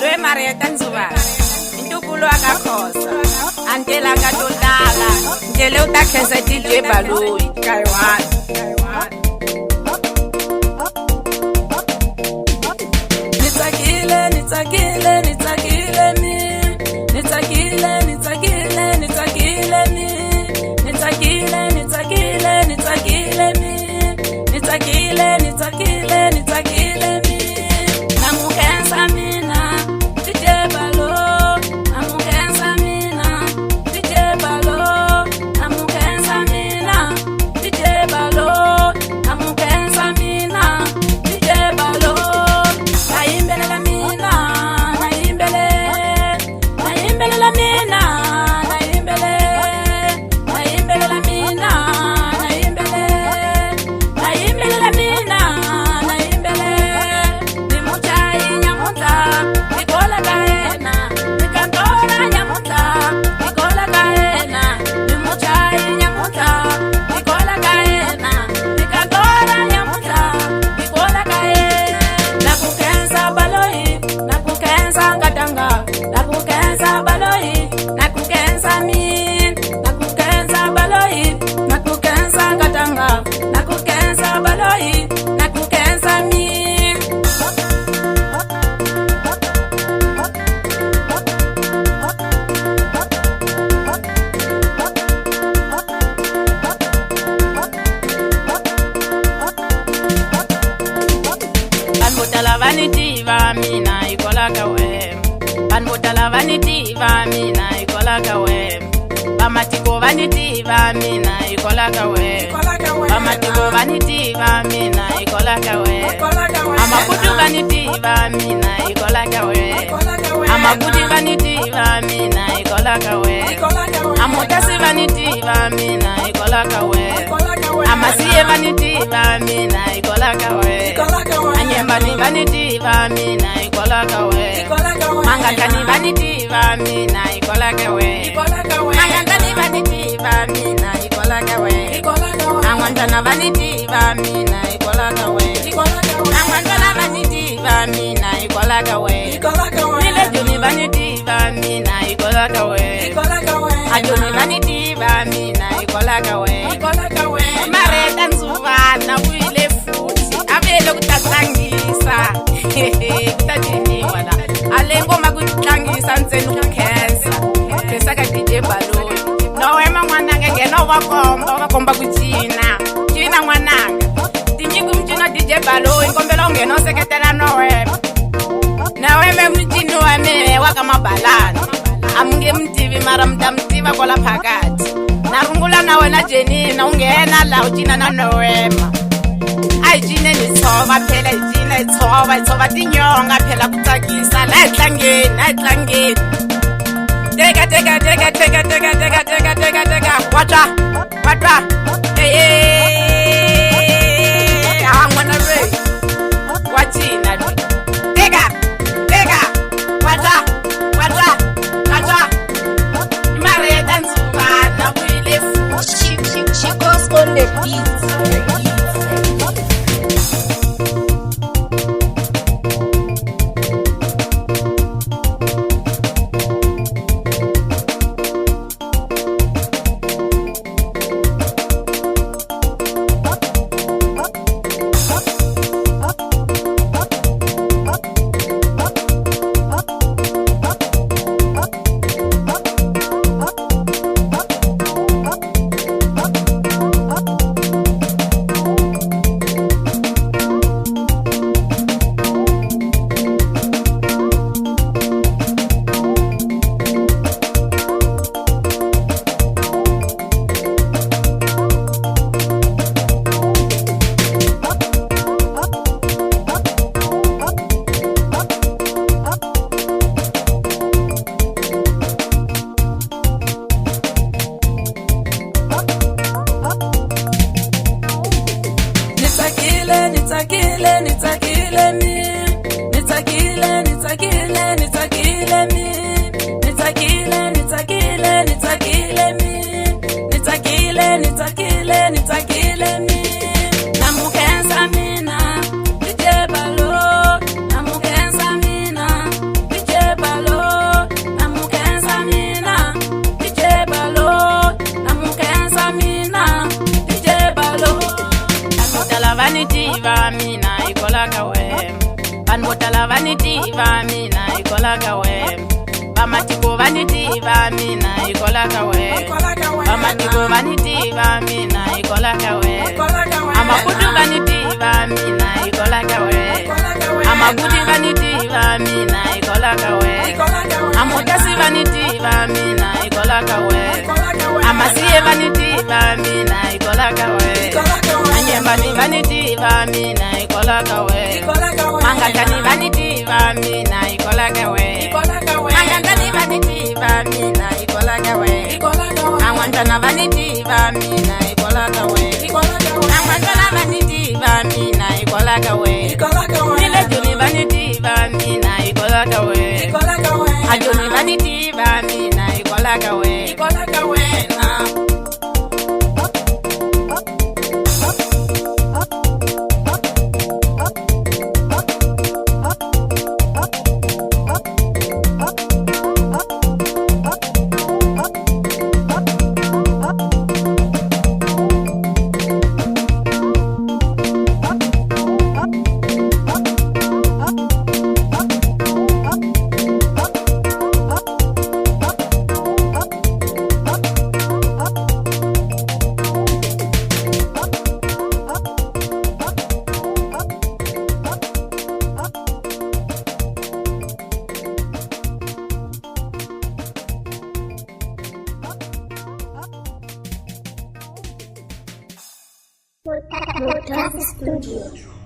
Lwe Marieta Nzuba Intukulo akakhosa Antela katolala Ngele utakhesa DJ Baloyi Kaiwan Nitakile nitakile nitakile mi Nitakile nitakile nitakile mi Nitakile nitakile nitakile mi Nitakile nitakile nitakile mi Namukensa mina DJ Balo Namukensa mina DJ Balo Namukensa mina DJ Balo Namukensa mina DJ Balo Naimbele la mina Naimbele la mina Naimbele la mina Naimbele la mina Naimbele Ni muchai nyamuta Nikola kaena Nikantora nyamuta Nikola kaena Ni muchai nyamuta Nikola kaena Nikantora nyamuta Nikola kaena Nakukensa Baloyi Nakukensa Ngatanga Nakukensa Baloyi Nakukensa min Nakukensa Baloyi Nakukensa Ngatanga Nakukensa Baloyi Nakukensa min Banmutala vanitiva mina ikola kawe Banmutala vanitiva mina ikola kawe Bamatiko vanitiva mina ikola kawe Bamatiko vanitiva mina ikola kawe Amakutu vanitiva mina ikola kawe Amakuti vanitiva mina ikola kawe Amotasi vanitiva mina ikola kawe Amasiye vanitiva mina ikola kawe Anyembani vanitiva mina ikola kawe Mangakani vanitiva mina ikola kawe Mangakani vanitiva mina ikola kawe Angwantana vanitiva mina ikola kawe Angwantana vanitiva mina ikola kawe Nile juni vanitiva mina ikola kawe Ajuni vanitiva mina ikola kawe Marieta Nzuba na wile futhi Avele kutatlangisa Kutajiniwa la Alengoma kutlangisa ntsenu kukensa Kesa ka DJ Baloyi Nowema mwananga ngeno wakomba kuchina China mwananga Tinyiku mchina DJ Baloyi Nkombela ungeno seketela nowema Naweme mchini wame wakamabalana Amunge mtivi mara mtamtiva kola phakati Narungula na wena Jenina ungena la uchina na nowema Ajine nitsoba phela ijina itsoba tinyonga phela kutsakisa la etlangeni Teka Wata I'm gonna race Wachina Teka Wata Marieta Nzuba na wile She goes on the beat nitakile mi namukensa mina DJ Balo namukensa mina DJ tiva mina ikolaka we. Vanhu vo tala va ni tiva mina ikolaka we. Vamatiko va ni tiva mina ikolaka we. Vamatiko va ni tiva mina ikolaka we. Amabudu va ni tiva mina ikolaka we. Amabudi va ni tiva mina ikolaka we. Amotasi va ni tiva mina ikolaka we. Amasiye va ni tiva mina ikolaka we. Anyembani va ni tiva mina ikolaka we. Mangatani va ni tiva mina ikolaka we. Mangantani va ni tiva mina ikolaka we. Angwantana va ni tiva mina ikolaka we. Angwantana va ni tiva mina ikolaka we. Nile juni va ni tiva mina ikolaka we. Ajuni va ni tiva mina ikolaka we. Podcast Studio.